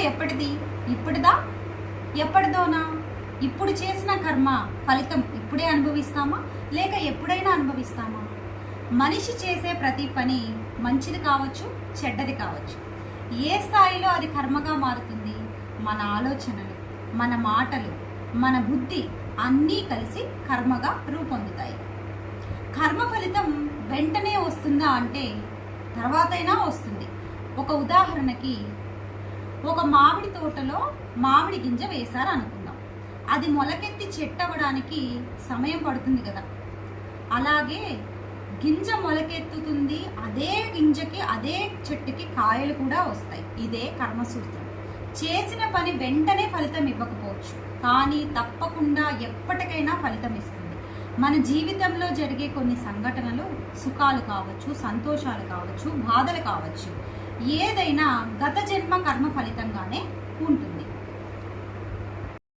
ఎప్పటిది? ఇప్పటిదా? ఎప్పటిదోనా? ఇప్పుడు చేసిన కర్మ ఫలితం ఇప్పుడే అనుభవిస్తామా, లేక ఎప్పుడైనా అనుభవిస్తామా? మనిషి చేసే ప్రతి పని మంచిది కావచ్చు, చెడ్డది కావచ్చు. ఏ స్థాయిలో అది కర్మగా మారుతుంది? మన ఆలోచనలు, మన మాటలు, మన బుద్ధి అన్నీ కలిసి కర్మగా రూపొందుతాయి. కర్మ ఫలితం వెంటనే వస్తుందా అంటే తర్వాతైనా వస్తుంది. ఒక ఉదాహరణకి, ఒక మామిడి తోటలో మామిడి గింజ వేశారు అనుకుందాం. అది మొలకెత్తి చెట్టవడానికి సమయం పడుతుంది కదా. అలాగే గింజ మొలకెత్తుతుంది, అదే గింజకి అదే చెట్టుకి కాయలు కూడా వస్తాయి. ఇదే కర్మసూత్రం. చేసిన పని వెంటనే ఫలితం ఇవ్వకపోవచ్చు, కానీ తప్పకుండా ఎప్పటికైనా ఫలితం ఇస్తుంది. మన జీవితంలో జరిగే కొన్ని సంఘటనలు సుఖాలు కావచ్చు, సంతోషాలు కావచ్చు, బాధలు కావచ్చు, ఏదైనా గత జన్మ కర్మ ఫలితంగానే